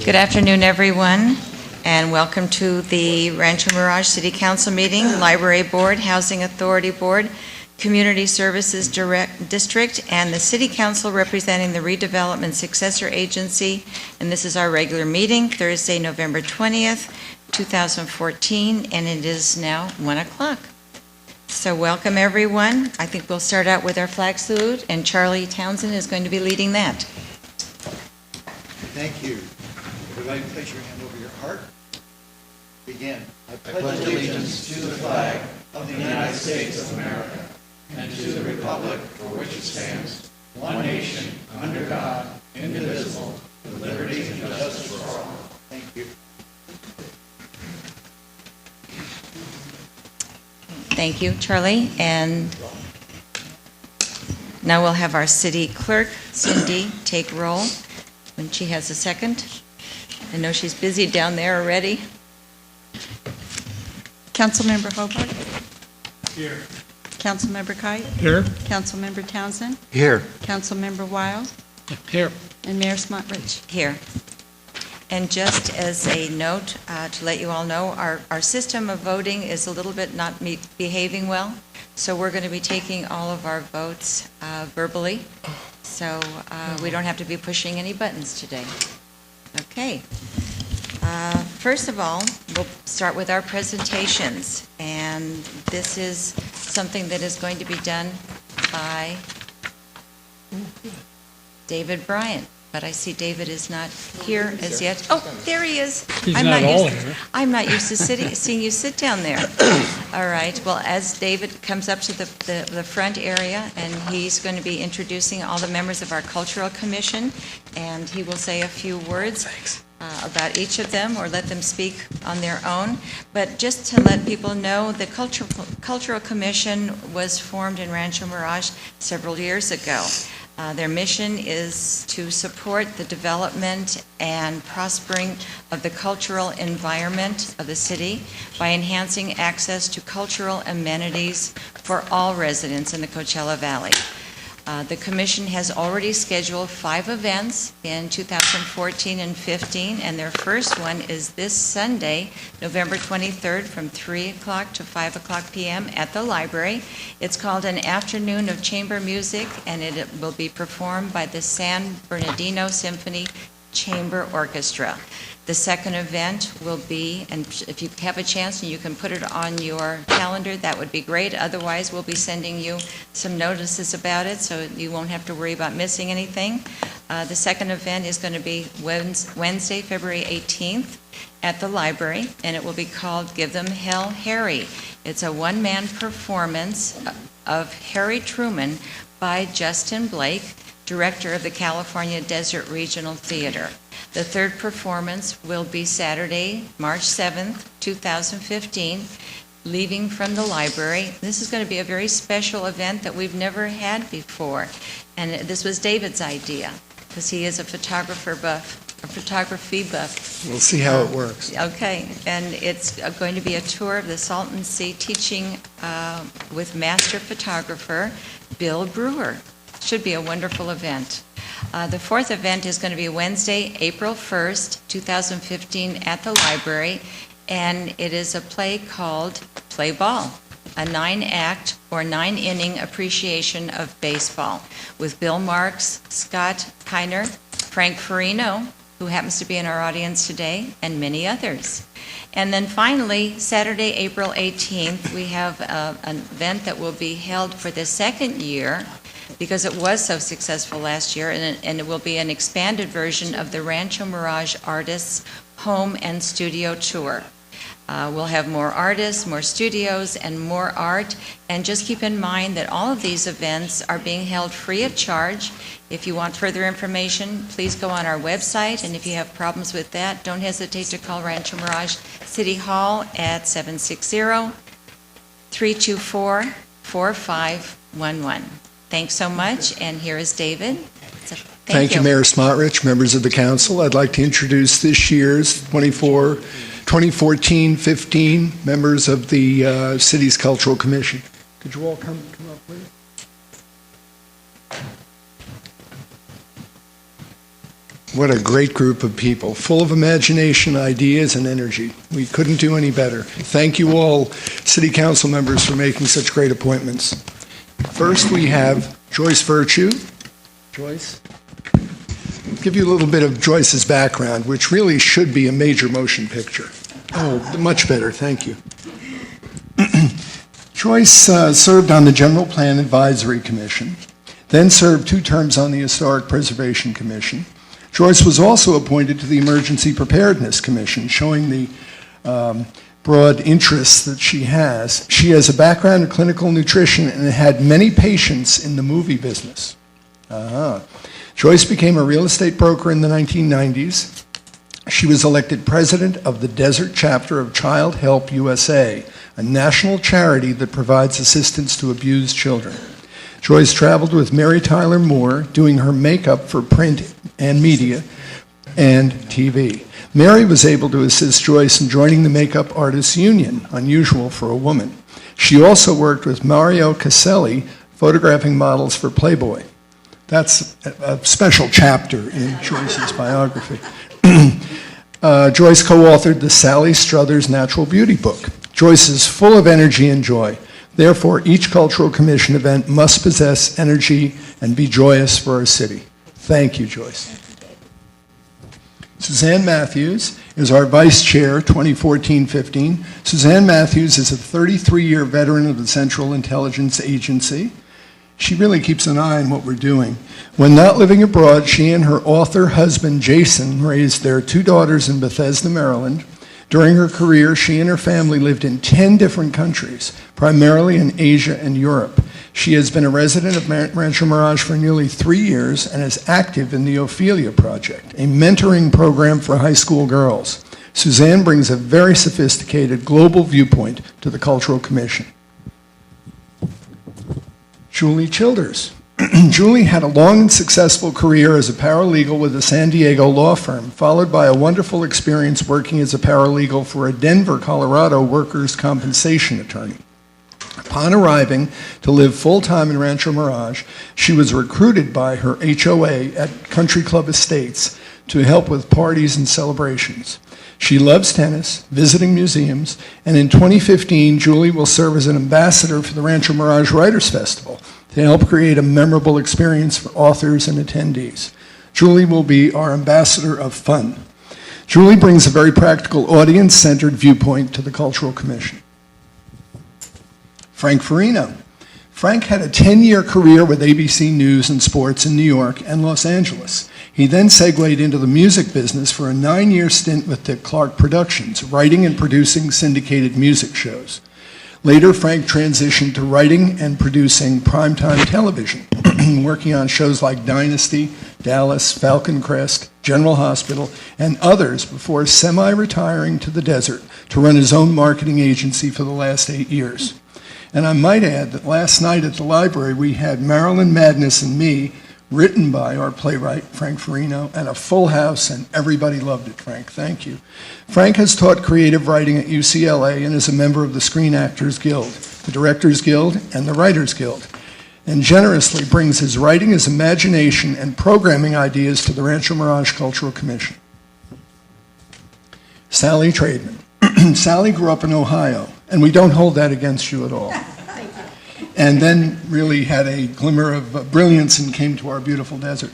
Good afternoon, everyone, and welcome to the Rancho Mirage City Council meeting, Library Board, Housing Authority Board, Community Services District, and the City Council representing the Redevelopment Successor Agency. And this is our regular meeting, Thursday, November 20th, 2014, and it is now 1 o'clock. So welcome, everyone. I think we'll start out with our flag salute, and Charlie Townsend is going to be leading that. Thank you. Everybody place your hand over your heart. Begin. I pledge allegiance to the flag of the United States of America and to the republic for which it stands, one nation, under God, indivisible, with liberty and justice for all. Thank you. Thank you, Charlie. And now we'll have our city clerk, Cindy, take roll when she has a second. I know she's busy down there already. Councilmember Hobart? Here. Councilmember Kite? Here. Councilmember Townsend? Here. Councilmember Wild? Here. And Mayor Smotrich? Here. And just as a note to let you all know, our system of voting is a little bit not behaving well, so we're going to be taking all of our votes verbally, so we don't have to be pushing any buttons today. Okay. First of all, we'll start with our presentations, and this is something that is going to be done by David Bryant. But I see David is not here as yet. Oh, there he is. He's not all here. I'm not used to seeing you sit down there. All right. Well, as David comes up to the front area, and he's going to be introducing all the members of our Cultural Commission, and he will say a few words about each of them or let them speak on their own. But just to let people know, the Cultural Commission was formed in Rancho Mirage several years ago. Their mission is to support the development and prospering of the cultural environment of the city by enhancing access to cultural amenities for all residents in the Coachella Valley. The Commission has already scheduled 5 events in 2014 and 15, and their first one is this Sunday, November 23rd, from 3 o'clock to 5 o'clock p.m. at the library. It's called an Afternoon of Chamber Music, and it will be performed by the San Bernardino Symphony Chamber Orchestra. The second event will be, and if you have a chance and you can put it on your calendar, that would be great. Otherwise, we'll be sending you some notices about it so you won't have to worry about missing anything. The second event is going to be Wednesday, February 18th at the library, and it will be called Give Them Hell, Harry. It's a one-man performance of Harry Truman by Justin Blake, director of the California Desert Regional Theater. The third performance will be Saturday, March 7th, 2015, leaving from the library. This is going to be a very special event that we've never had before. And this was David's idea, because he is a photography buff. We'll see how it works. Okay, and it's going to be a tour of the Salton Sea teaching with master photographer Bill Brewer. Should be a wonderful event. The fourth event is going to be Wednesday, April 1st, 2015 at the library, and it is a play called Play Ball, a 9-act or 9-inning appreciation of baseball with Bill Marks, Scott Kiner, Frank Farino, who happens to be in our audience today, and many others. And then finally, Saturday, April 18th, we have an event that will be held for the second year because it was so successful last year, and it will be an expanded version of the Rancho Mirage Artists Home and Studio Tour. We'll have more artists, more studios, and more art. And just keep in mind that all of these events are being held free of charge. If you want further information, please go on our website. And if you have problems with that, don't hesitate to call Rancho Mirage City Hall at 760-324-4511. Thanks so much. And here is David. Thank you, Mayor Smotrich, members of the council. I'd like to introduce this year's 2014-15 members of the city's Cultural Commission. Could you all come up, please? What a great group of people, full of imagination, ideas, and energy. We couldn't do any better. Thank you all, City Council members, for making such great appointments. First, we have Joyce Virtue. Joyce? I'll give you a little bit of Joyce's background, which really should be a major motion picture. Oh, much better, thank you. Joyce served on the General Plan Advisory Commission, then served 2 terms on the Historic Preservation Commission. Joyce was also appointed to the Emergency Preparedness Commission, showing the broad interests that she has. She has a background in clinical nutrition and had many patients in the movie business. Joyce became a real estate broker in the 1990s. She was elected president of the Desert Chapter of Child Help USA, a national charity that provides assistance to abused children. Joyce traveled with Mary Tyler Moore, doing her makeup for print and media and TV. Mary was able to assist Joyce in joining the Makeup Artists Union, unusual for a woman. She also worked with Mario Caselli, photographing models for Playboy. That's a special chapter in Joyce's biography. Joyce co-authored the Sally Struthers Natural Beauty book. Joyce is full of energy and joy. Therefore, each Cultural Commission event must possess energy and be joyous for our city. Thank you, Joyce. Suzanne Matthews is our Vice Chair, 2014-15. Suzanne Matthews is a 33-year veteran of the Central Intelligence Agency. She really keeps an eye on what we're doing. When not living abroad, she and her author husband, Jason, raised their 2 daughters in Bethesda, Maryland. During her career, she and her family lived in 10 different countries, primarily in Asia and Europe. She has been a resident of Rancho Mirage for nearly 3 years and is active in the Ophelia Project, a mentoring program for high school girls. Suzanne brings a very sophisticated global viewpoint to the Cultural Commission. Julie Childers. Julie had a long and successful career as a paralegal with a San Diego law firm, followed by a wonderful experience working as a paralegal for a Denver, Colorado workers' compensation attorney. Upon arriving to live full-time in Rancho Mirage, she was recruited by her HOA at Country Club Estates to help with parties and celebrations. She loves tennis, visiting museums, and in 2015, Julie will serve as an ambassador for the Rancho Mirage Writers Festival to help create a memorable experience for authors and attendees. Julie will be our ambassador of fun. Julie brings a very practical, audience-centered viewpoint to the Cultural Commission. Frank Farino. Frank had a 10-year career with ABC News and Sports in New York and Los Angeles. He then segued into the music business for a 9-year stint with Dick Clark Productions, writing and producing syndicated music shows. Later, Frank transitioned to writing and producing primetime television, working on shows like Dynasty, Dallas, Falcon Crest, General Hospital, and others before semi-retiring to the desert to run his own marketing agency for the last 8 years. And I might add that last night at the library we had Marilyn Madness and Me, written by our playwright, Frank Farino, and a full house, and everybody loved it, Frank. Thank you. Frank has taught creative writing at UCLA and is a member of the Screen Actors Guild, the Directors Guild, and the Writers Guild, and generously brings his writing, his imagination, and programming ideas to the Rancho Mirage Cultural Commission. Sally Tradman. Sally grew up in Ohio, and we don't hold that against you at all. And then really had a glimmer of brilliance and came to our beautiful desert.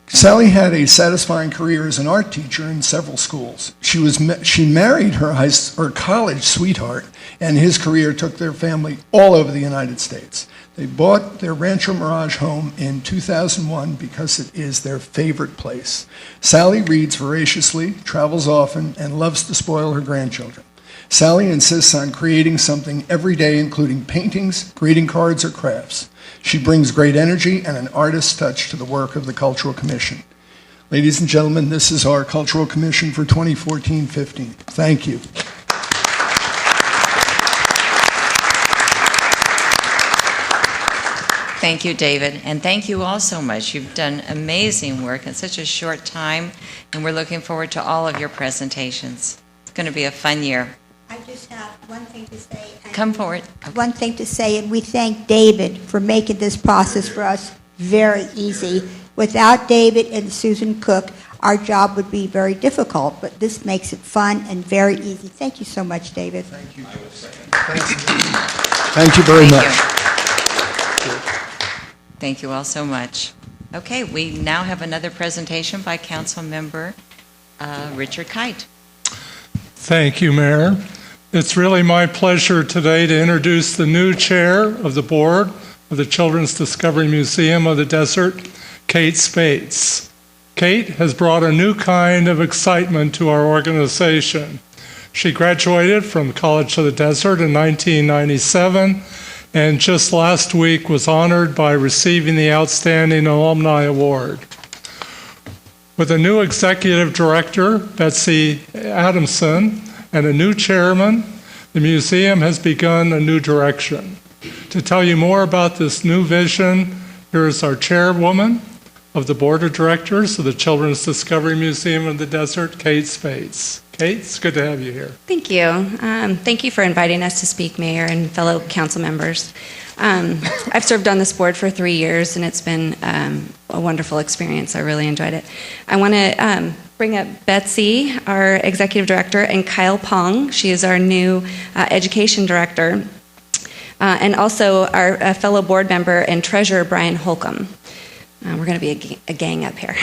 Sally had a satisfying career as an art teacher in several schools. She married her college sweetheart, and his career took their family all over the United States. They bought their Rancho Mirage home in 2001 because it is their favorite place. Sally reads voraciously, travels often, and loves to spoil her grandchildren. Sally insists on creating something every day, including paintings, greeting cards, or crafts. She brings great energy and an artist's touch to the work of the Cultural Commission. Ladies and gentlemen, this is our Cultural Commission for 2014-15. Thank you. Thank you, David, and thank you all so much. You've done amazing work in such a short time, and we're looking forward to all of your presentations. It's going to be a fun year. I just have one thing to say. Come forward. Okay. One thing to say, and we thank David for making this process for us very easy. Without David and Susan Cook, our job would be very difficult, but this makes it fun and very easy. Thank you so much, David. Thank you. Thank you very much. Thank you all so much. Okay, we now have another presentation by Council Member Richard Kite. Thank you, Mayor. It's really my pleasure today to introduce the new chair of the board of the Children's Discovery Museum of the Desert, Kate Spates. Kate has brought a new kind of excitement to our organization. She graduated from College of the Desert in 1997 and just last week was honored by receiving the Outstanding Alumni Award. With a new executive director, Betsy Adamson, and a new chairman, the museum has begun a new direction. To tell you more about this new vision, here is our chairwoman of the board of directors of the Children's Discovery Museum of the Desert, Kate Spates. Kate, it's good to have you here. Thank you. Thank you for inviting us to speak, Mayor and fellow council members. I've served on this board for 3 years, and it's been a wonderful experience. I really enjoyed it. I want to bring up Betsy, our executive director, and Kyle Pong. She is our new education director, and also our fellow board member and treasurer, Brian Holcomb. We're going to be a gang up here.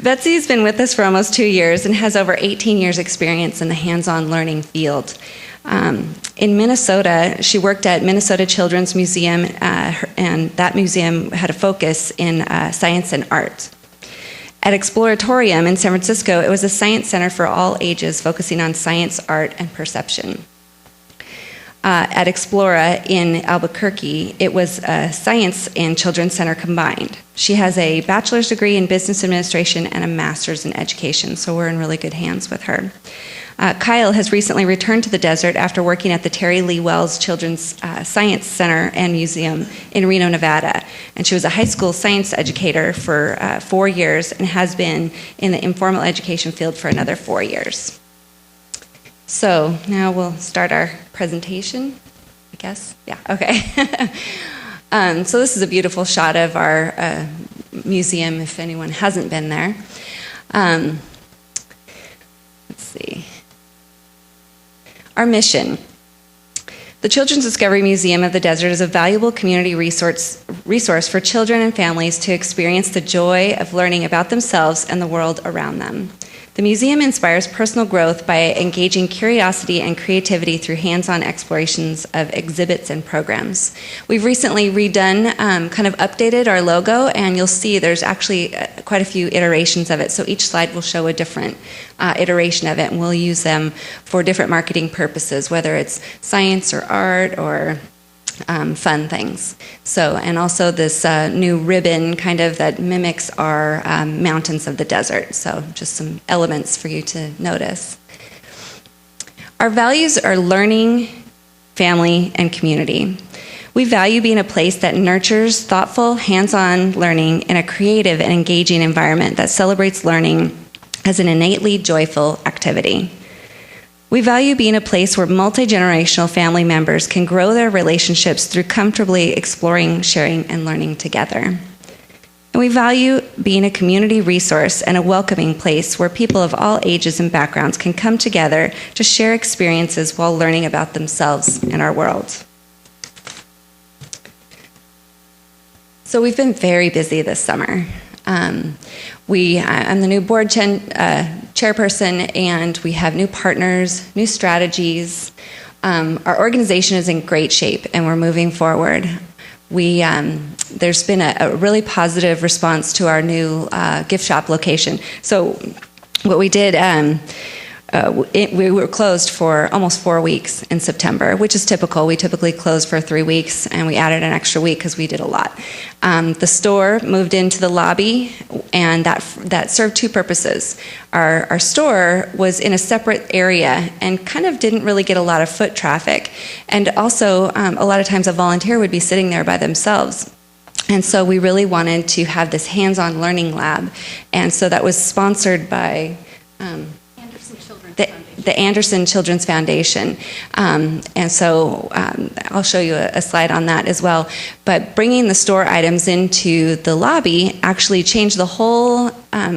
Betsy's been with us for almost 2 years and has over 18 years experience in the hands-on learning field. In Minnesota, she worked at Minnesota Children's Museum, and that museum had a focus in science and art. At Exploratorium in San Francisco, it was a science center for all ages, focusing on science, art, and perception. At Explora in Albuquerque, it was a science and children's center combined. She has a bachelor's degree in business administration and a master's in education, so we're in really good hands with her. Kyle has recently returned to the desert after working at the Terry Lee Wells Children's Science Center and Museum in Reno, Nevada. And she was a high school science educator for 4 years and has been in the informal education field for another 4 years. So now we'll start our presentation, I guess. Yeah, okay. So this is a beautiful shot of our museum, if anyone hasn't been there. Let's see. Our mission. The Children's Discovery Museum of the Desert is a valuable community resource for children and families to experience the joy of learning about themselves and the world around them. The museum inspires personal growth by engaging curiosity and creativity through hands-on explorations of exhibits and programs. We've recently redone, kind of updated our logo, and you'll see there's actually quite a few iterations of it. So each slide will show a different iteration of it, and we'll use them for different marketing purposes, whether it's science or art or fun things. So, and also this new ribbon kind of that mimics our mountains of the desert. So just some elements for you to notice. Our values are learning, family, and community. We value being a place that nurtures thoughtful, hands-on learning in a creative and engaging environment that celebrates learning as an innately joyful activity. We value being a place where multi-generational family members can grow their relationships through comfortably exploring, sharing, and learning together. And we value being a community resource and a welcoming place where people of all ages and backgrounds can come together to share experiences while learning about themselves and our world. So we've been very busy this summer. I'm the new board chairperson, and we have new partners, new strategies. Our organization is in great shape, and we're moving forward. There's been a really positive response to our new gift shop location. So what we did, we were closed for almost 4 weeks in September, which is typical. We typically close for 3 weeks, and we added an extra week because we did a lot. The store moved into the lobby, and that served two purposes. Our store was in a separate area and kind of didn't really get a lot of foot traffic. And also, a lot of times a volunteer would be sitting there by themselves. And so we really wanted to have this hands-on learning lab. And so that was sponsored by the Anderson Children's Foundation. And so I'll show you a slide on that as well. But bringing the store items into the lobby actually changed the whole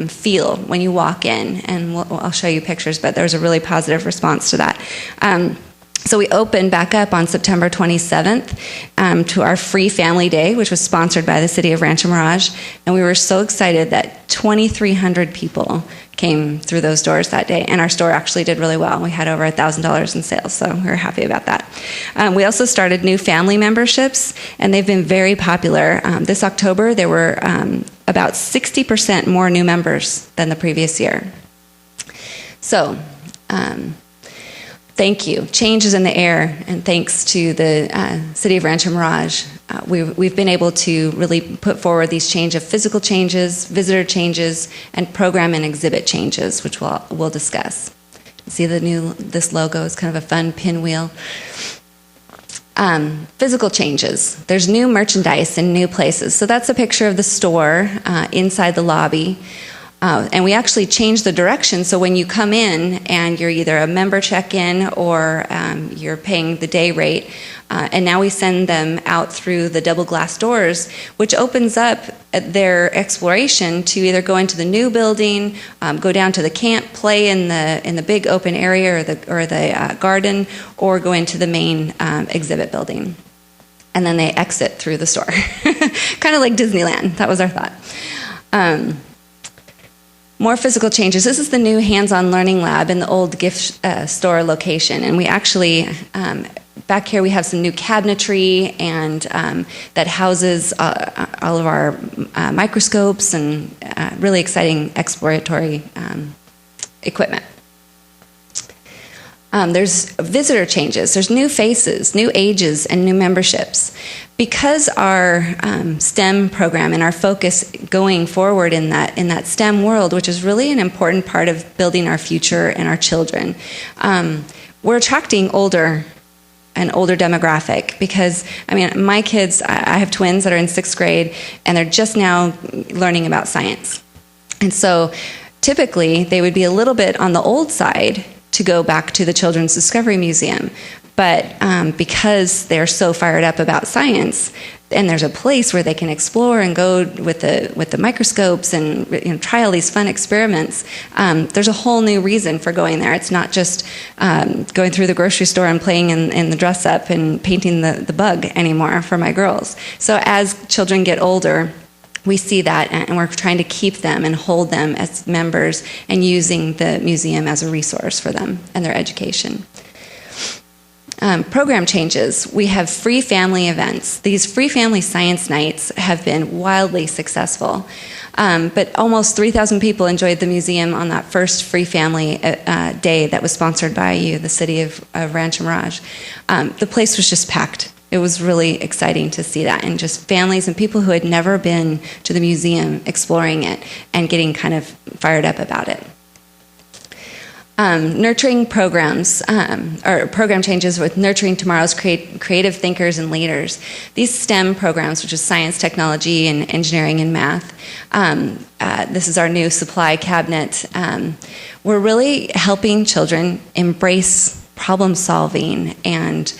feel when you walk in, and I'll show you pictures, but there was a really positive response to that. So we opened back up on September 27th to our free family day, which was sponsored by the city of Rancho Mirage, and we were so excited that 2,300 people came through those doors that day, and our store actually did really well. We had over $1,000 in sales, so we were happy about that. We also started new family memberships, and they've been very popular. This October, there were about 60% more new members than the previous year. So, thank you. Change is in the air, and thanks to the City of Rancho Mirage, we've been able to really put forward these physical changes, visitor changes, and program and exhibit changes, which we'll discuss. See this logo is kind of a fun pinwheel. Physical changes. There's new merchandise in new places. So that's a picture of the store inside the lobby. And we actually changed the direction, so when you come in and you're either a member check-in or you're paying the day rate, and now we send them out through the double glass doors, which opens up their exploration to either go into the new building, go down to the camp, play in the big open area or the garden, or go into the main exhibit building. And then they exit through the store. Kind of like Disneyland. That was our thought. More physical changes. This is the new hands-on learning lab in the old gift store location. And we actually, back here we have some new cabinetry and that houses all of our microscopes and really exciting exploratory equipment. There's visitor changes. There's new faces, new ages, and new memberships. Because our STEM program and our focus going forward in that STEM world, which is really an important part of building our future and our children, we're attracting an older demographic because, I mean, my kids, I have twins that are in 6th grade, and they're just now learning about science. And so typically they would be a little bit on the old side to go back to the Children's Discovery Museum. But because they're so fired up about science, and there's a place where they can explore and go with the microscopes and try all these fun experiments, there's a whole new reason for going there. It's not just going through the grocery store and playing in the dress up and painting the bug anymore for my girls. So as children get older, we see that, and we're trying to keep them and hold them as members and using the museum as a resource for them and their education. Program changes. We have free family events. These free family science nights have been wildly successful. But almost 3,000 people enjoyed the museum on that first free family day that was sponsored by you, the city of Rancho Mirage. The place was just packed. It was really exciting to see that, and just families and people who had never been to the museum exploring it and getting kind of fired up about it. Nurturing programs, or program changes with nurturing tomorrow's creative thinkers and leaders. These STEM programs, which is science, technology, and engineering and math, this is our new supply cabinet. We're really helping children embrace problem solving and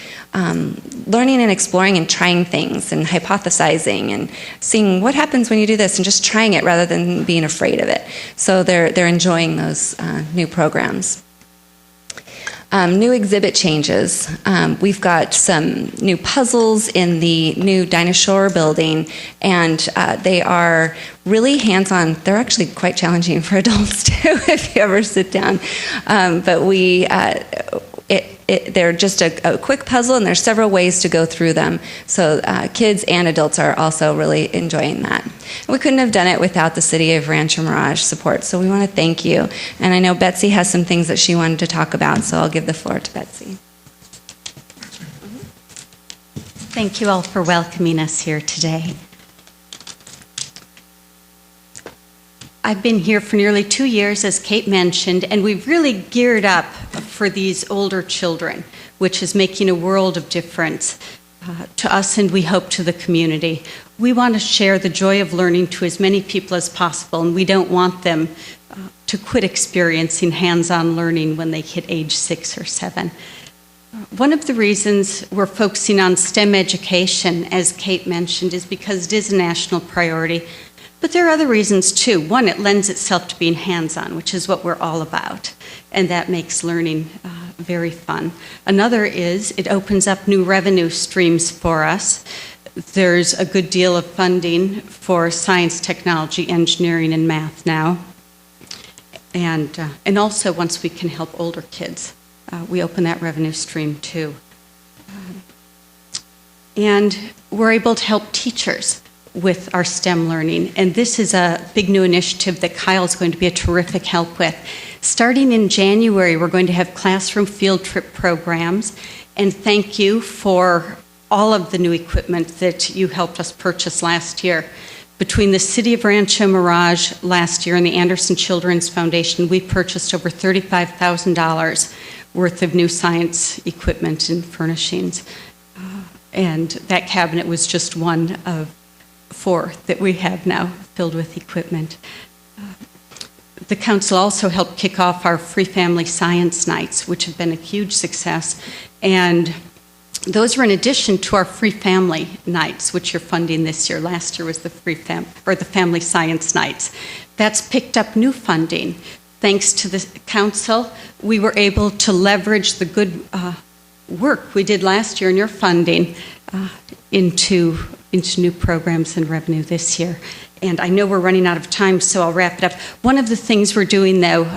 learning and exploring and trying things and hypothesizing and seeing what happens when you do this and just trying it rather than being afraid of it. So they're enjoying those new programs. New exhibit changes. We've got some new puzzles in the new Dinosaur building, and they are really hands-on. They're actually quite challenging for adults too if you ever sit down. But they're just a quick puzzle, and there's several ways to go through them. So kids and adults are also really enjoying that. We couldn't have done it without the City of Rancho Mirage support, so we want to thank you. And I know Betsy has some things that she wanted to talk about, so I'll give the floor to Betsy. Thank you all for welcoming us here today. I've been here for nearly 2 years, as Kate mentioned, and we've really geared up for these older children, which is making a world of difference to us, and we hope to the community. We want to share the joy of learning to as many people as possible, and we don't want them to quit experiencing hands-on learning when they hit age 6 or 7. One of the reasons we're focusing on STEM education, as Kate mentioned, is because it is a national priority. But there are other reasons too. One, it lends itself to being hands-on, which is what we're all about, and that makes learning very fun. Another is it opens up new revenue streams for us. There's a good deal of funding for science, technology, engineering, and math now. And also, once we can help older kids, we open that revenue stream too. And we're able to help teachers with our STEM learning. And this is a big new initiative that Kyle's going to be a terrific help with. Starting in January, we're going to have classroom field trip programs. And thank you for all of the new equipment that you helped us purchase last year. Between the City of Rancho Mirage last year and the Anderson Children's Foundation, we purchased over $35,000 worth of new science equipment and furnishings. And that cabinet was just one of 4 that we have now filled with equipment. The council also helped kick off our free family science nights, which have been a huge success. And those are in addition to our free family nights, which you're funding this year. Last year was the the family science nights. That's picked up new funding. Thanks to the council, we were able to leverage the good work we did last year in your funding into new programs and revenue this year. And I know we're running out of time, so I'll wrap it up. One of the things we're doing, though,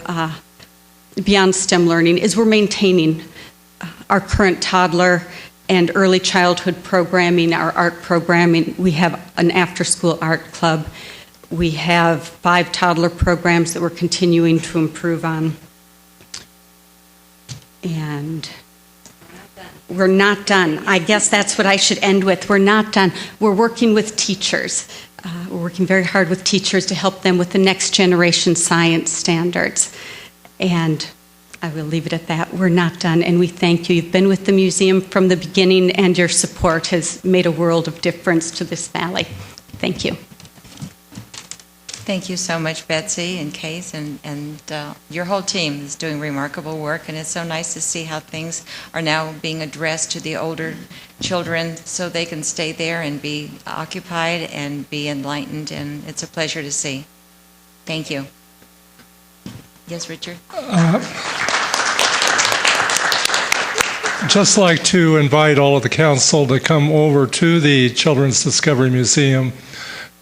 beyond STEM learning, is we're maintaining our current toddler and early childhood programming, our art programming. We have an after-school art club. We have 5 toddler programs that we're continuing to improve on. And we're not done. I guess that's what I should end with. We're not done. We're working with teachers. We're working very hard with teachers to help them with the next generation science standards. And I will leave it at that. We're not done, and we thank you. You've been with the museum from the beginning, and your support has made a world of difference to this valley. Thank you. Thank you so much, Betsy and Case, and your whole team is doing remarkable work, and it's so nice to see how things are now being addressed to the older children so they can stay there and be occupied and be enlightened, and it's a pleasure to see. Thank you. Yes, Richard? Just like to invite all of the council to come over to the Children's Discovery Museum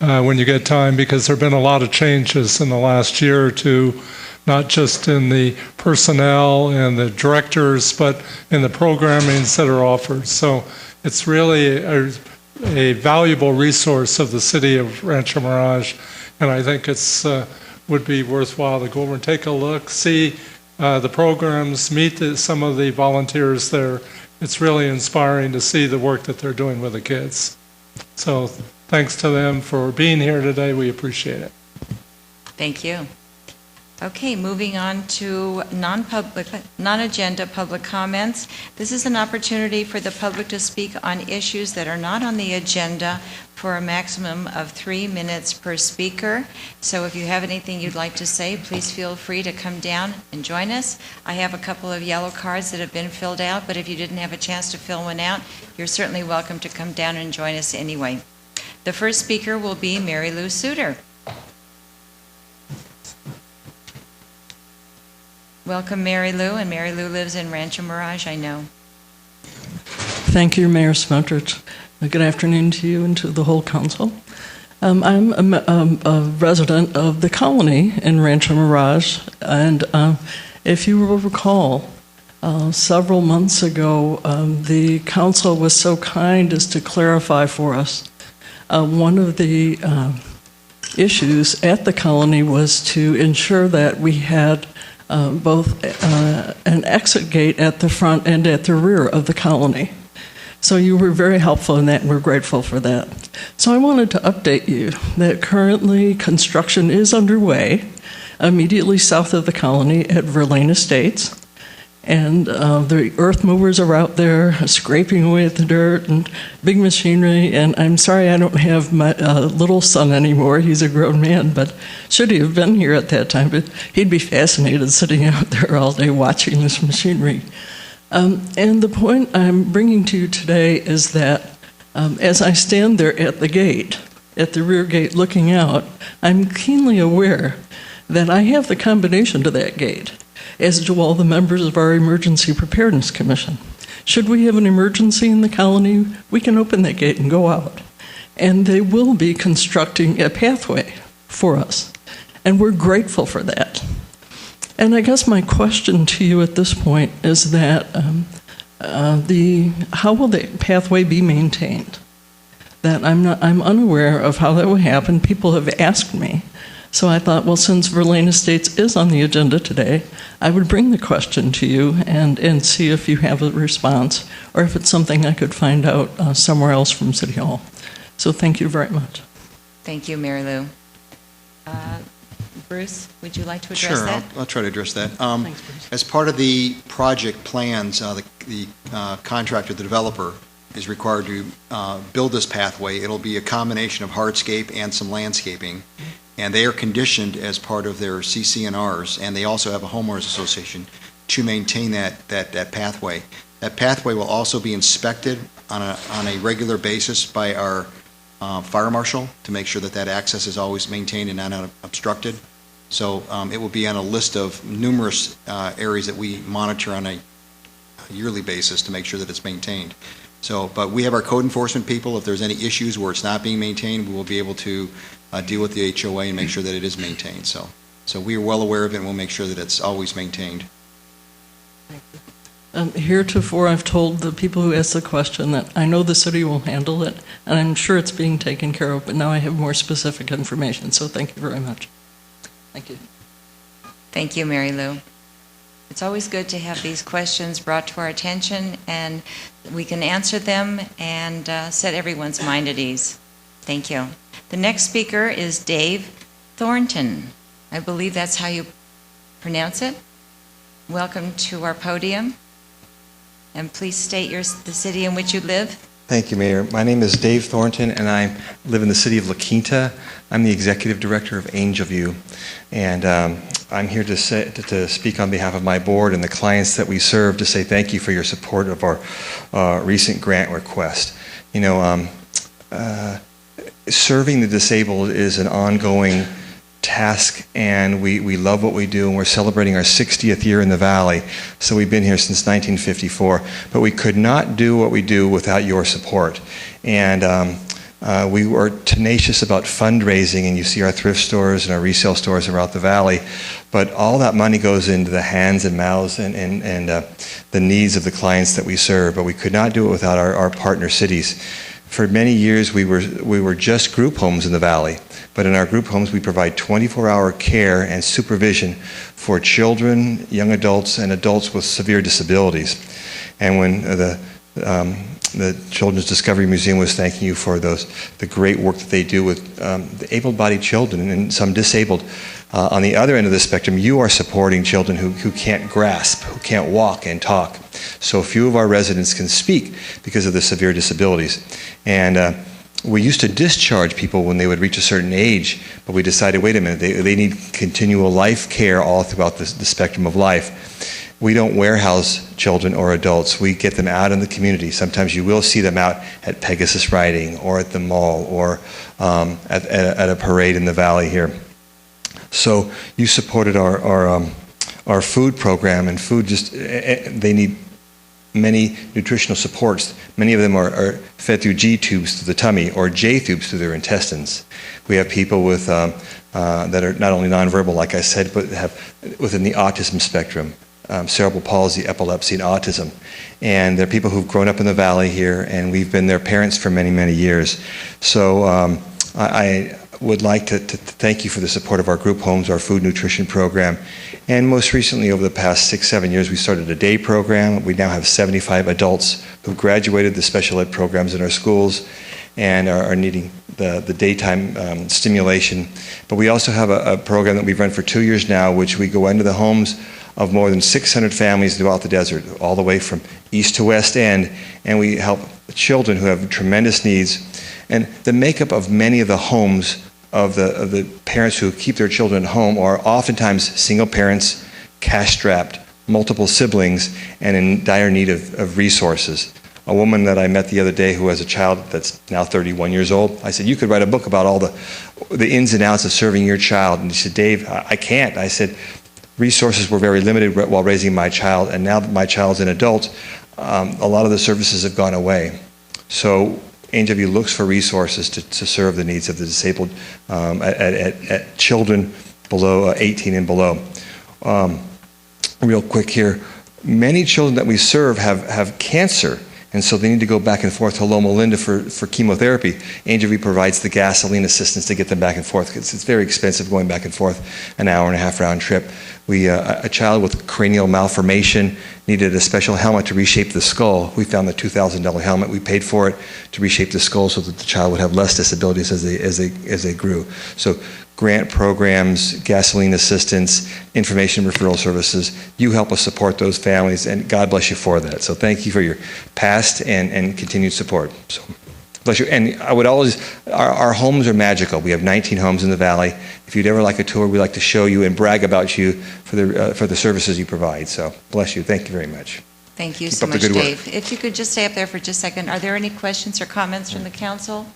when you get time, because there have been a lot of changes in the last year or two, not just in the personnel and the directors, but in the programmings that are offered. So it's really a valuable resource of the city of Rancho Mirage, and I think it's would be worthwhile to go over and take a look, see the programs, meet some of the volunteers there. It's really inspiring to see the work that they're doing with the kids. So thanks to them for being here today. We appreciate it. Thank you. Okay, moving on to non-agenda public comments. This is an opportunity for the public to speak on issues that are not on the agenda for a maximum of 3 minutes per speaker. So if you have anything you'd like to say, please feel free to come down and join us. I have a couple of yellow cards that have been filled out, but if you didn't have a chance to fill one out, you're certainly welcome to come down and join us anyway. The first speaker will be Mary Lou Suter. Welcome, Mary Lou, and Mary Lou lives in Rancho Mirage, I know. Thank you, Mayor Smotrich. Good afternoon to you and to the whole council. I'm a resident of the colony in Rancho Mirage, and if you will recall, several months ago, the council was so kind as to clarify for us one of the issues at the colony was to ensure that we had both an exit gate at the front and at the rear of the colony. So you were very helpful in that, and we're grateful for that. So I wanted to update you that currently construction is underway immediately south of the colony at Verlaine Estates. And the earth movers are out there scraping away at the dirt and big machinery. And I'm sorry I don't have my little son anymore. He's a grown man, but should he have been here at that time, but he'd be fascinated sitting out there all day watching this machinery. And the point I'm bringing to you today is that as I stand there at the gate, at the rear gate looking out, I'm keenly aware that I have the combination to that gate, as do all the members of our Emergency Preparedness Commission. Should we have an emergency in the colony, we can open that gate and go out. And they will be constructing a pathway for us. And we're grateful for that. And I guess my question to you at this point is that how will the pathway be maintained? That I'm unaware of how that will happen. People have asked me. So I thought, well, since Verlaine Estates is on the agenda today, I would bring the question to you and see if you have a response or if it's something I could find out somewhere else from City Hall. So thank you very much. Thank you, Mary Lou. Bruce, would you like to address that? Sure, I'll try to address that. Thanks, Bruce. As part of the project plans, the contractor, the developer, is required to build this pathway. It'll be a combination of hardscape and some landscaping, and they are conditioned as part of their CCNRs, and they also have a homeowners association to maintain that pathway. That pathway will also be inspected on a regular basis by our fire marshal to make sure that access is always maintained and not obstructed. So it will be on a list of numerous areas that we monitor on a yearly basis to make sure that it's maintained. So, but we have our code enforcement people. If there's any issues where it's not being maintained, we will be able to deal with the HOA and make sure that it is maintained. So we are well aware of it, and we'll make sure that it's always maintained. Heretofore, I've told the people who asked the question that I know the city will handle it, and I'm sure it's being taken care of, but now I have more specific information, so thank you very much. Thank you. Thank you, Mary Lou. It's always good to have these questions brought to our attention, and we can answer them and set everyone's mind at ease. Thank you. The next speaker is Dave Thornton. I believe that's how you pronounce it. Welcome to our podium. And please state the city in which you live. Thank you, Mayor. My name is Dave Thornton, and I live in the city of La Quinta. I'm the executive director of Angelview, and I'm here to speak on behalf of my board and the clients that we serve to say thank you for your support of our recent grant request. You know, serving the disabled is an ongoing task, and we love what we do, and we're celebrating our 60th year in the Valley. So we've been here since 1954, but we could not do what we do without your support. And we were tenacious about fundraising, and you see our thrift stores and our resale stores throughout the Valley, but all that money goes into the hands and mouths and the needs of the clients that we serve, but we could not do it without our partner cities. For many years, we were just group homes in the Valley, but in our group homes, we provide 24-hour care and supervision for children, young adults, and adults with severe disabilities. And when the Children's Discovery Museum was thanking you for the great work that they do with the able-bodied children and some disabled, on the other end of the spectrum, you are supporting children who can't grasp, who can't walk and talk. So few of our residents can speak because of the severe disabilities. And we used to discharge people when they would reach a certain age, but we decided, wait a minute, they need continual life care all throughout the spectrum of life. We don't warehouse children or adults. We get them out in the community. Sometimes you will see them out at Pegasus riding or at the mall or at a parade in the Valley here. So you supported our food program, and food they need many nutritional supports. Many of them are fed through G tubes through the tummy or J tubes through their intestines. We have people with that are not only nonverbal, like I said, but have within the autism spectrum, cerebral palsy, epilepsy, and autism. And they're people who've grown up in the Valley here, and we've been their parents for many, many years. So I would like to thank you for the support of our group homes, our food nutrition program, and most recently, over the past 6-7 years, we started a day program. We now have 75 adults who've graduated the special ed programs in our schools and are needing the daytime stimulation. But we also have a program that we've run for 2 years now, which we go into the homes of more than 600 families throughout the desert, all the way from east to west end, and we help children who have tremendous needs. And the makeup of many of the homes of the parents who keep their children at home are oftentimes single parents, cash-strapped, multiple siblings, and in dire need of resources. a woman that I met the other day who has a child that's now 31 years old. I said, you could write a book about all the ins and outs of serving your child. And she said, Dave, I can't. I said, resources were very limited while raising my child, and now that my child's an adult, a lot of the services have gone away. So ANW looks for resources to serve the needs of the disabled at children below 18 and below. Real quick here, many children that we serve have cancer, and so they need to go back and forth to Loma Linda for chemotherapy. ANW provides the gasoline assistance to get them back and forth, because it's very expensive going back and forth, an hour and a half round trip. A child with cranial malformation needed a special helmet to reshape the skull. We found the $2,000 helmet. We paid for it to reshape the skull so that the child would have less disabilities as they grew. So grant programs, gasoline assistance, information referral services, you help us support those families, and God bless you for that. So thank you for your past and continued support. So bless you. And I would always, our homes are magical. We have 19 homes in the valley. If you'd ever like a tour, we'd like to show you and brag about you for the services you provide. So bless you. Thank you very much. Thank you Keep so up the much, good work. Dave. If you could just stay up there for just a second. Are there any questions or comments from the council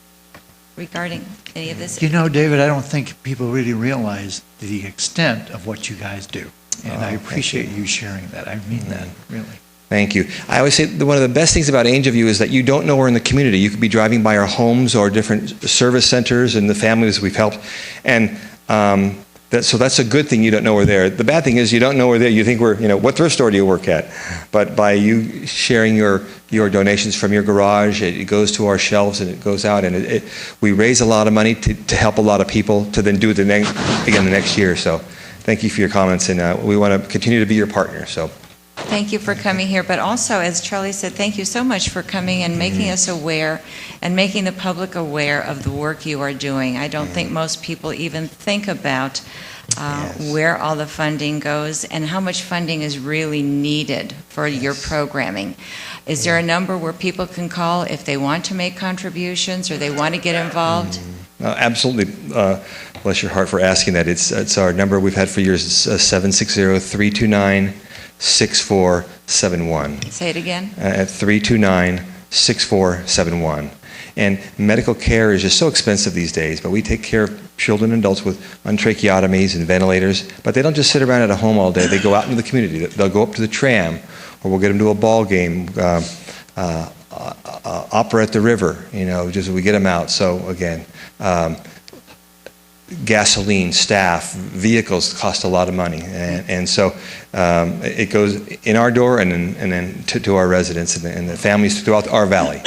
regarding any of this? You know, David, I don't think people really realize the extent of what you guys do. And I appreciate you sharing that. I mean that, really. Thank you. I always say that one of the best things about ANW is that you don't know we're in the community. You could be driving by our homes or different service centers and the families we've helped. And so that's a good thing, you don't know we're there. The bad thing is you don't know we're there. You think we're, what thrift store do you work at? But by you sharing your donations from your garage, it goes to our shelves and it goes out. And we raise a lot of money to help a lot of people to then do it again the next year. So thank you for your comments. And we want to continue to be your partner. So. Thank you for coming here, but also, as Charlie said, thank you so much for coming and making us aware and making the public aware of the work you are doing. I don't think most people even think about where all the funding goes and how much funding is really needed for your programming. Is there a number where people can call if they want to make contributions or they want to get involved? Absolutely. Bless your heart for asking that. It's our number we've had for years. It's 760-329-6471. Say it again. At 329-6471. And medical care is just so expensive these days, but we take care of children and adults with tracheotomies and ventilators, but they don't just sit around at a home all day. They go out into the community. They'll go up to the tram, or we'll get them to a ball game, opera at the river, just we get them out. So again, gasoline, staff, vehicles cost a lot of money, and so it goes in our door and then to our residents and the families throughout our valley.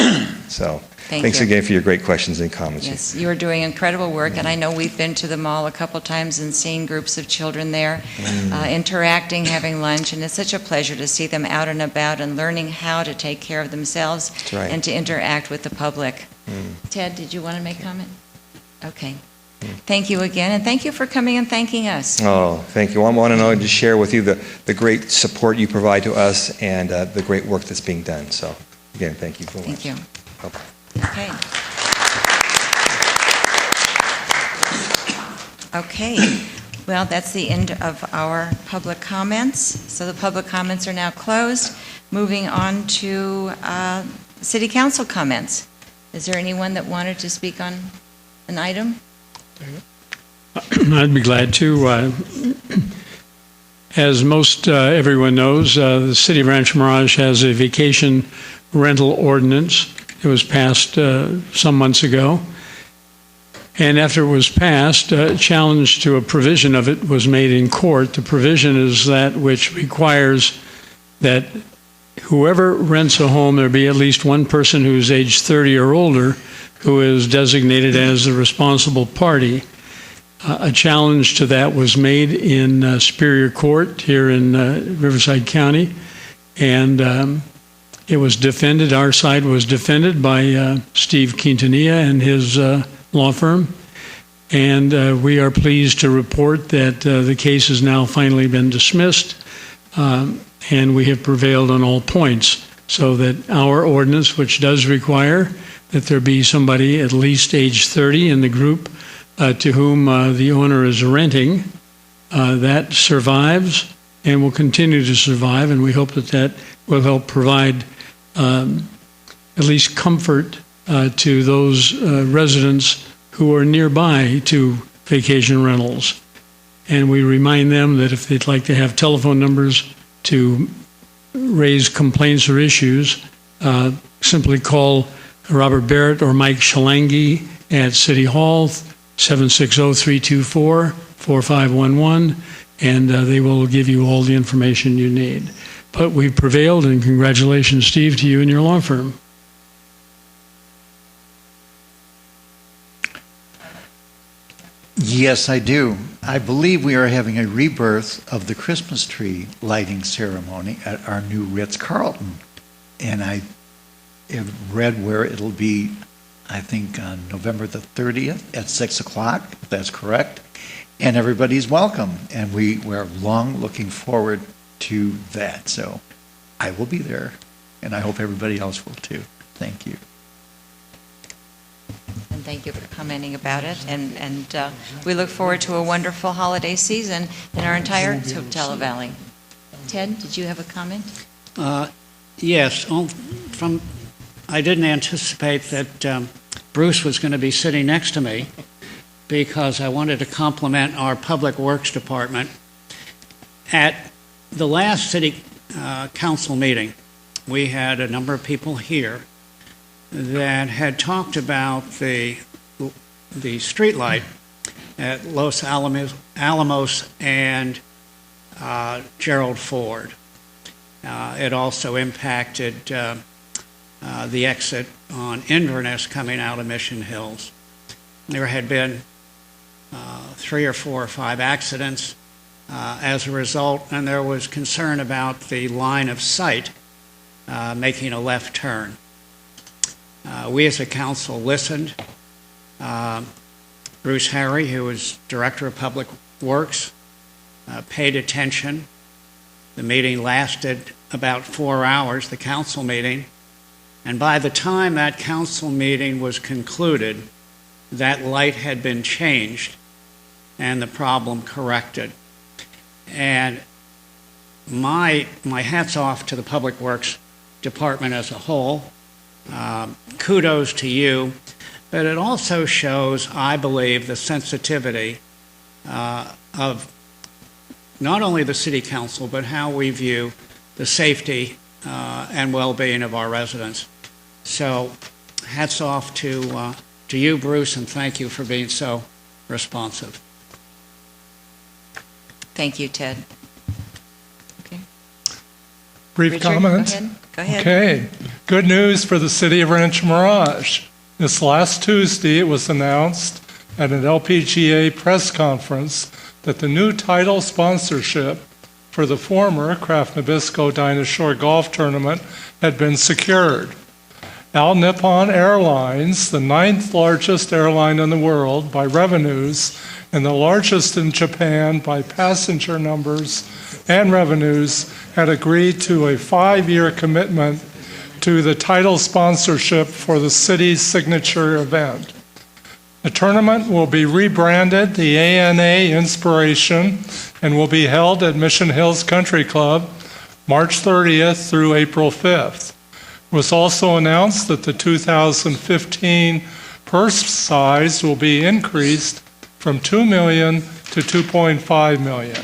So thanks again for your great questions and comments. Yes, you are doing incredible work, and I know we've been to the mall a couple times and seen groups of children there interacting, having lunch, and it's such a pleasure to see them out and about and learning how to take care of themselves and to interact with the public. Ted, did you want to make a comment? Okay. Thank you again, and thank you for coming and thanking us. Oh, thank you. I want to just share with you the great support you provide to us and the great work that's being done. So, again, thank you so much. Thank you. Okay. Okay. Well, that's the end of our public comments. So the public comments are now closed. Moving on to City Council comments. Is there anyone that wanted to speak on an item? I'd be glad to. As most everyone knows, the City of Rancho Mirage has a vacation rental ordinance. It was passed some months ago. And after it was passed, a challenge to a provision of it was made in court. The provision is that which requires that whoever rents a home, there be at least one person who's age 30 or older who is designated as the responsible party. A challenge to that was made in Superior Court here in Riverside County, and it was defended. Our side was defended by Steve Quintanilla and his law firm, and we are pleased to report that the case has now finally been dismissed, and we have prevailed on all points, so that our ordinance, which does require that there be somebody at least age 30 in the group to whom the owner is renting, that survives and will continue to survive, and we hope that that will help provide at least comfort to those residents who are nearby to vacation rentals. And we remind them that if they'd like to have telephone numbers to raise complaints or issues, simply call Robert Barrett or Mike Shalangi at City Hall, 760-324-4511, and they will give you all the information you need. But we've prevailed, and congratulations, Steve, to you and your law firm. Yes, I do. I believe we are having a rebirth of the Christmas tree lighting ceremony at our new Ritz-Carlton. And I have read where it'll be, I think, on November the 30th at 6 o'clock, if that's correct. And everybody's welcome. And we're long looking forward to that. So I will be there, and I hope everybody else will too. Thank you. And thank you for commenting about it. And we look forward to a wonderful holiday season in our entire Hotel Valley. Ted, did you have a comment? Yes. I didn't anticipate that Bruce was going to be sitting next to me, because I wanted to compliment our Public Works Department. At the last City Council meeting, we had a number of people here that had talked about the street light at Los Alamos and Gerald Ford. It also impacted the exit on Inverness coming out of Mission Hills. There had been 3 or 4 or 5 accidents as a result, and there was concern about the line of sight making a left turn. We as a council listened. Bruce Harry, who was Director of Public Works, paid attention. The meeting lasted about 4 hours, the council meeting, and by the time that council meeting was concluded, that light had been changed and the problem corrected. And my hat's off to the Public Works Department as a whole. Kudos to you, but it also shows, I believe, the sensitivity of not only the City Council, but how we view the safety and well-being of our residents. So hats off to you, Bruce, and thank you for being so responsive. Thank you, Ted. Okay. Brief Richard, comment? Go ahead. Okay. Good news for the city of Rancho Mirage. This last Tuesday, it was announced at an LPGA press conference that the new title sponsorship for the former Kraft Nabisco Dinah Shore Golf Tournament had been secured. All Nippon Airlines, the 9th largest airline in the world by revenues and the largest in Japan by passenger numbers and revenues, had agreed to a 5-year commitment to the title sponsorship for the city's signature event. The tournament will be rebranded the ANA Inspiration and will be held at Mission Hills Country Club March 30th through April 5th. It was also announced that the 2015 purse size will be increased from $2 million to $2.5 million.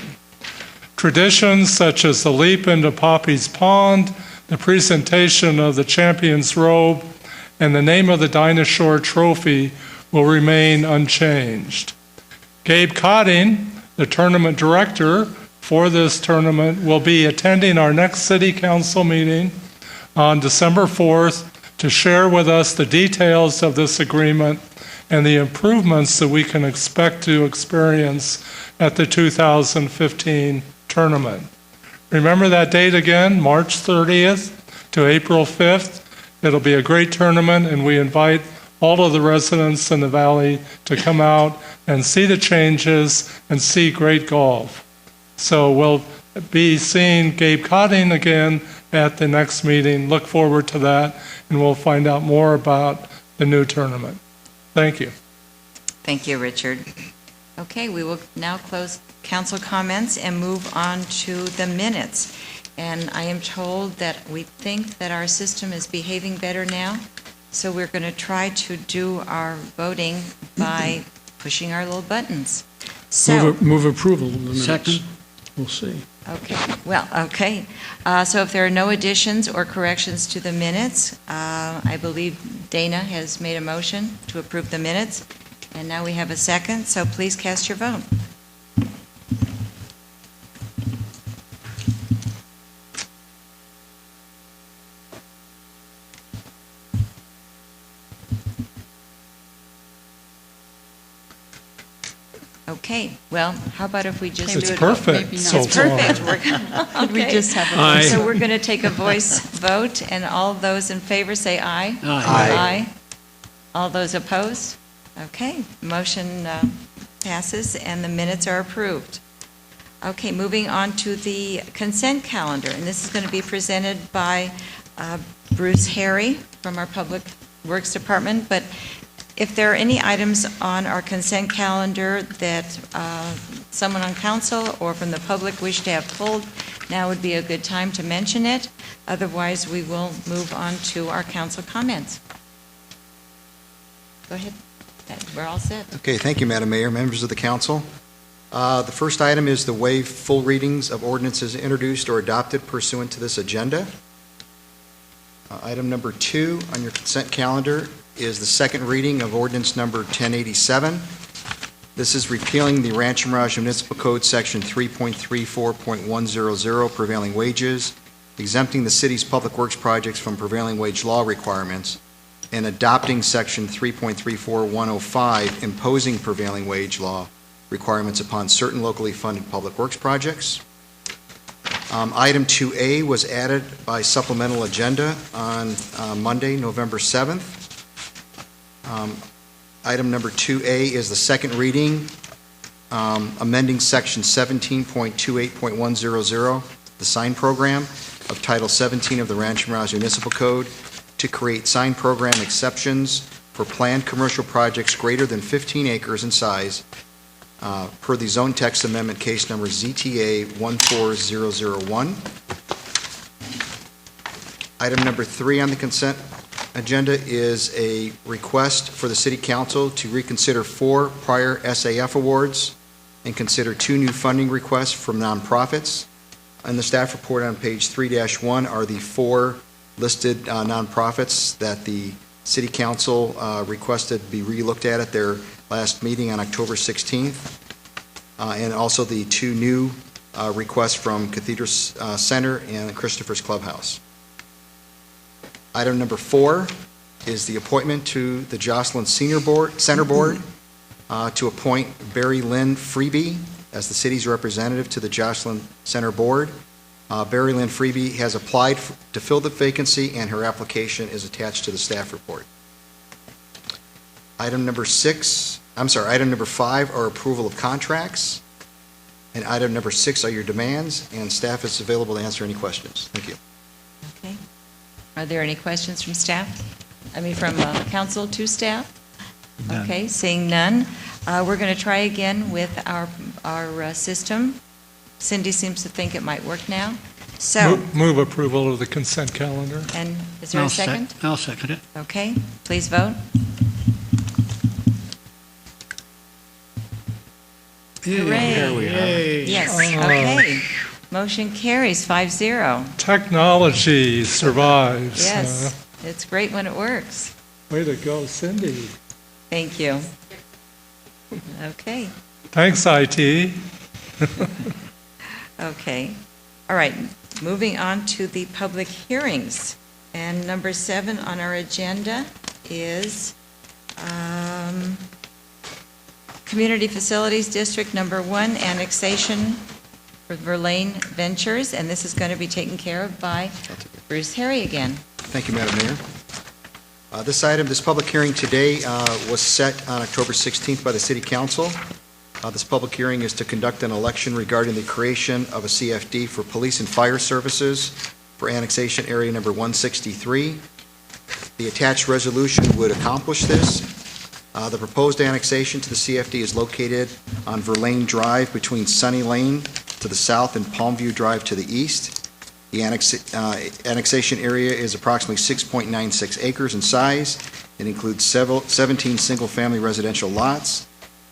Traditions such as the leap into Poppy's Pond, the presentation of the champion's robe, and the name of the Dinah Shore Trophy will remain unchanged. Gabe Cotting, the tournament director for this tournament, will be attending our next City Council meeting on December 4th to share with us the details of this agreement and the improvements that we can expect to experience at the 2015 tournament. Remember that date again, March 30th to April 5th. It'll be a great tournament, and we invite all of the residents in the valley to come out and see the changes and see great golf. So we'll be seeing Gabe Cotting again at the next meeting. Look forward to that, and we'll find out more about the new tournament. Thank you. Thank you, Richard. Okay, we will now close council comments and move on to the minutes. and I am told that we think that our system is behaving better now, so we're going to try to do our voting by pushing our little buttons. So, Move approval of the minutes. Second. We'll see. okay. So if there are no additions or corrections to the minutes, I believe Dana has made a motion to approve the minutes, and now we have a second, so please cast your vote. Okay, well, how about if we just It's do it? perfect so It's far. perfect. Could we Okay. just have a Aye. So we're going to take a voice vote, and all those in favor say aye. Aye. All those opposed? Okay, motion passes, and the minutes are approved. Okay, moving on to the consent calendar, and this is going to be presented by Bruce Harry from our Public Works Department, but if there are any items on our consent calendar that someone on council or from the public wish to have pulled, now would be a good time to mention it. Otherwise, we will move on to our council comments. Go ahead. We're all set. Okay, thank you, Madam Mayor, members of the council. The first item is to waive full readings of ordinances introduced or adopted pursuant to this agenda. Item number 2 on your consent calendar is the second reading of ordinance number 1087. This is repealing the Rancho Mirage Municipal Code Section 3.34.100 prevailing wages, exempting the city's public works projects from prevailing wage law requirements, and adopting Section 3.34105 imposing prevailing wage law requirements upon certain locally funded public works projects. Item 2A was added by supplemental agenda on Monday, November 7th. Item number 2A is the second reading, amending Section 17.28.100, the sign program of Title 17 of the Rancho Mirage Municipal Code, to create sign program exceptions for planned commercial projects greater than 15 acres in size, per the Zone Text Amendment case number ZTA 14001. Item number 3 on the consent agenda is a request for the City Council to reconsider 4 prior SAF awards and consider 2 new funding requests from nonprofits. In the staff report on page 3-1 are the 4 listed nonprofits that the City Council requested be re-looked at their last meeting on October 16th, and also the 2 new requests from Cathedral Center and Christopher's Clubhouse. Item number 4 is the appointment to the Jocelyn Center Board to appoint Barry Lynn Freeby as the city's representative to the Jocelyn Center Board. Barry Lynn Freeby has applied to fill the vacancy, and her application is attached to the staff report. Item number 5 are approval of contracts, and item number 6 are your demands, and staff is available to answer any questions. Thank you. Okay. Are there any questions from staff? From council to staff? None. Okay, seeing none. We're going to try again with our system. Cindy seems to think it might work now. So, Move approval of the consent calendar. and is there a second? I'll second it. Okay, please vote. Hooray. There we are. Yes, okay. Motion carries 5-0. Technology survives. Yes, it's great when it works. Way to go, Cindy. Thank you. Okay, Thanks, IT. okay. All right, moving on to the public hearings. And number 7 on our agenda is Community Facilities District Number 1 annexation for Verlaine Ventures, and this is going to be taken care of by Bruce Harry again. Thank you, Madam Mayor. This public hearing today was set on October 16th by the City Council. This public hearing is to conduct an election regarding the creation of a CFD for police and fire services for annexation area number 163. The attached resolution would accomplish this. The proposed annexation to the CFD is located on Verlaine Drive between Sunny Lane to the south and Palmview Drive to the east. The annexation area is approximately 6.96 acres in size. It includes 17 single-family residential lots,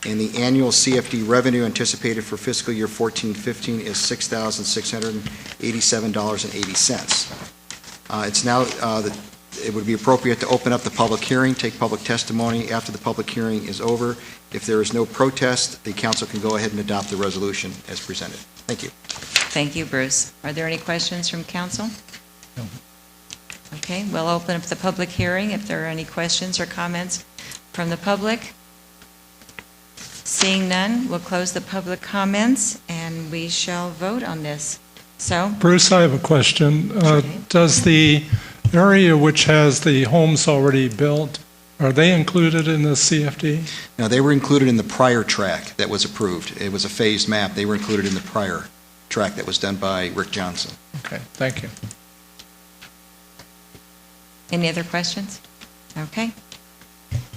and the annual CFD revenue anticipated for fiscal year 14-15 is $6,687.80. It's now, it would be appropriate to open up the public hearing, take public testimony. After the public hearing is over, if there is no protest, the council can go ahead and adopt the resolution as presented. Thank you. Thank you, Bruce. Are there any questions from council? No. Okay, we'll open up the public hearing if there are any questions or comments from the public. Seeing none, we'll close the public comments and we shall vote on this. So, Bruce, I have a question. Okay. Does the area which has the homes already built, are they included in the CFD? Now, they were included in the prior track that was approved. It was a phased map. They were included in the prior track that was done by Rick Johnson. Okay, thank you. any other questions? Okay.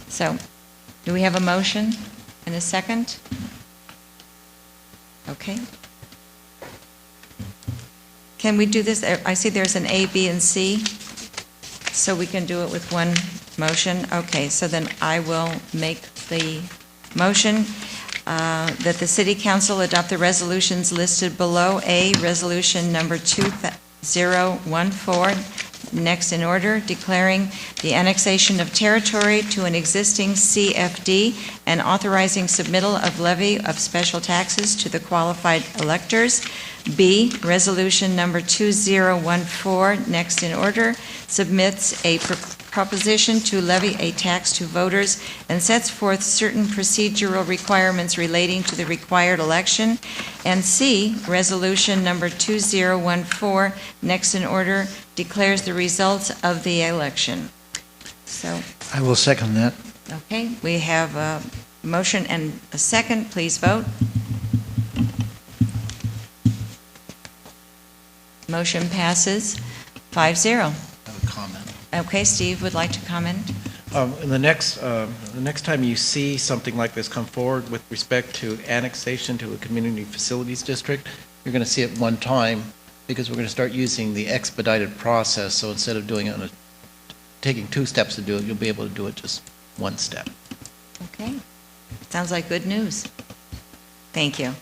So, do we have a motion and a second? Okay. Can we do this? I see there's an A, B, and C, so we can do it with one motion. Okay, so then I will make the motion that the City Council adopt the resolutions listed below. A, resolution number 2014, next in order, declaring the annexation of territory to an existing CFD and authorizing submittal of levy of special taxes to the qualified electors. B, resolution number 2014, next in order, submits a proposition to levy a tax to voters and sets forth certain procedural requirements relating to the required election. And C, resolution number 2014, next in order, declares the results of the election. So, I will second that. okay, we have a motion and a second. Please vote. Motion passes 5-0. I have a comment. Okay, Steve would like to comment. The next time you see something like this come forward with respect to annexation to a community facilities district, you're going to see it one time because we're going to start using the expedited process. So instead of doing it taking 2 steps to do it, you'll be able to do it just 1 step. Okay, sounds like good news. Thank you.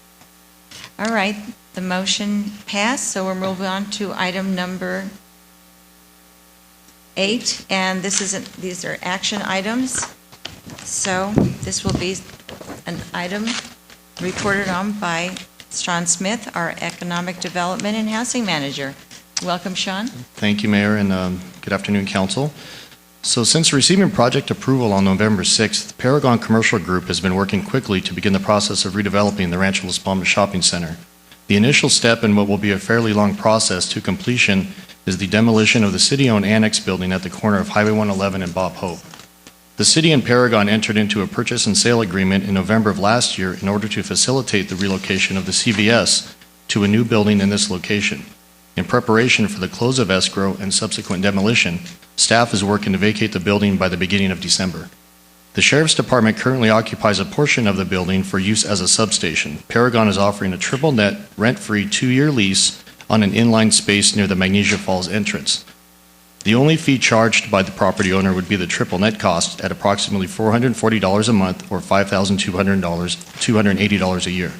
All right, the motion passed, so we're moving on to item number 8, and these are action items. So this will be an item reported on by Sean Smith, our Economic Development and Housing Manager. Welcome, Sean. Thank you, Mayor, and good afternoon, Council. So since receiving project approval on November 6th, the Paragon Commercial Group has been working quickly to begin the process of redeveloping the Rancho Las Palmas Shopping Center. The initial step in what will be a fairly long process to completion is the demolition of the city-owned annex building at the corner of Highway 111 and Bob Hope. The city and Paragon entered into a purchase and sale agreement in November of last year in order to facilitate the relocation of the CVS to a new building in this location. In preparation for the close of escrow and subsequent demolition, staff is working to vacate the building by the beginning of December. The Sheriff's Department currently occupies a portion of the building for use as a substation. Paragon is offering a triple-net, rent-free 2-year lease on an inline space near the Magnesia Falls entrance. The only fee charged by the property owner would be the triple-net cost at approximately $440 a month or $5,280 a year.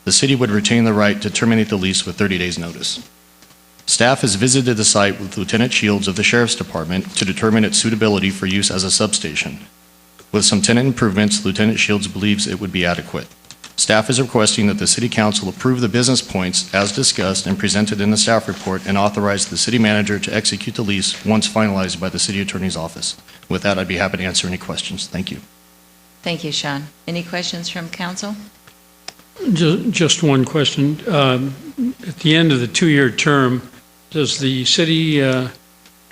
The city would retain the right to terminate the lease with 30 days' notice. Staff has visited the site with Lieutenant Shields of the Sheriff's Department to determine its suitability for use as a substation. With some tenant improvements, Lieutenant Shields believes it would be adequate. Staff is requesting that the City Council approve the business points as discussed and presented in the staff report and authorize the city manager to execute the lease once finalized by the City Attorney's Office. With that, I'd be happy to answer any questions. Thank you. Thank you, Sean. Any questions from council? Just one question. At the end of the 2-year term, does the city have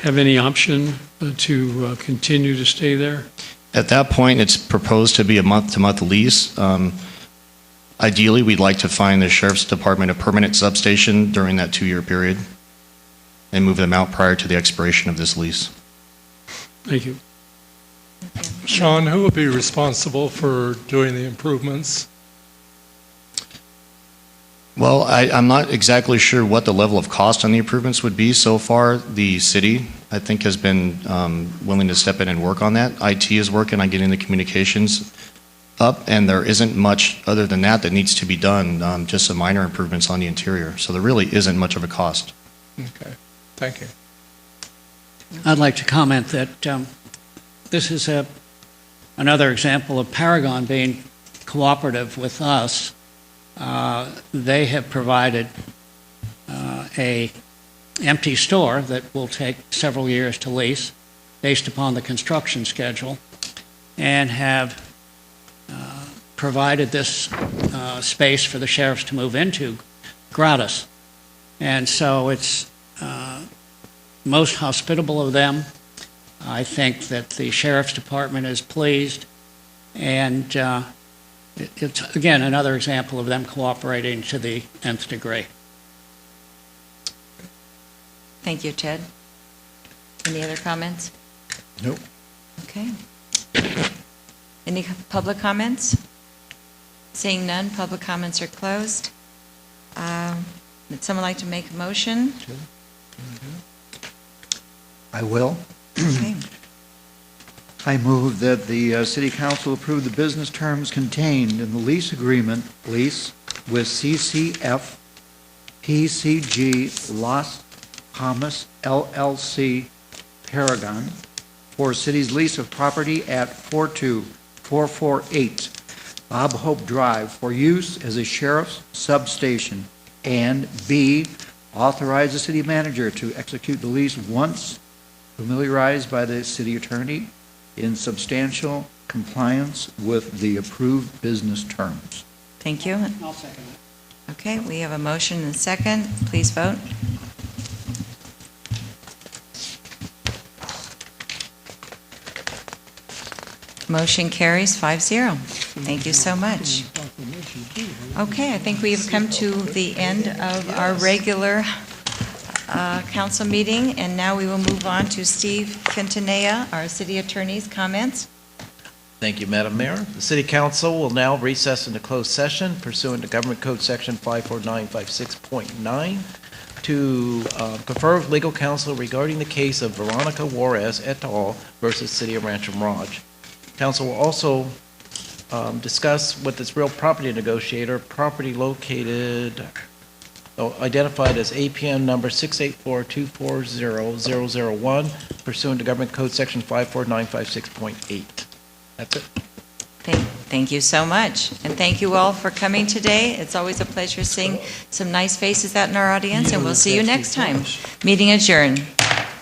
any option to continue to stay there? At that point, it's proposed to be a month-to-month lease. Ideally, we'd like to find the Sheriff's Department a permanent substation during that 2-year period and move them out prior to the expiration of this lease. Thank you. Sean, who will be responsible for doing the improvements? Well, I'm not exactly sure what the level of cost on the improvements would be. So far, the city, I think, has been willing to step in and work on that. IT is working on getting the communications up, and there isn't much other than that needs to be done, just some minor improvements on the interior. So there really isn't much of a cost. Okay, thank you. I'd like to comment that this is another example of Paragon being cooperative with us. They have provided a empty store that will take several years to lease based upon the construction schedule, and have provided this space for the sheriffs to move into gratis. And so it's most hospitable of them. I think that the sheriff's department is pleased, and it's, again, another example of them cooperating to the nth degree. Thank you, Ted. Any other comments? Nope. Okay. Any public comments? Seeing none, public comments are closed. Would someone like to make a motion? I will. Okay. I move that the City Council approve the business terms contained in the lease agreement, lease with CCF PCG Las Palmas LLC Paragon for city's lease of property at 42448 Bob Hope Drive for use as a sheriff's substation, and B, authorize the city manager to execute the lease once familiarized by the city attorney in substantial compliance with the approved business terms. Thank you. I'll second it. Okay, we have a motion and a second. Please vote. Motion carries 5-0. Thank you so much. Okay, I think we've come to the end of our regular council meeting, and now we will move on to Steve Quintanilla, our city attorney's comments. Thank you, Madam Mayor. The City Council will now recess into closed session pursuant to Government Code Section 54956.9 to confer with legal counsel regarding the case of Veronica Juarez et al. Versus City of Rancho Mirage. Council will also discuss with its real property negotiator property located, identified as APN number 684240001 pursuant to Government Code Section 54956.8. That's it. Thank you so much. And thank you all for coming today. It's always a pleasure seeing some nice faces out in our audience, and we'll see you next time. Meeting adjourned.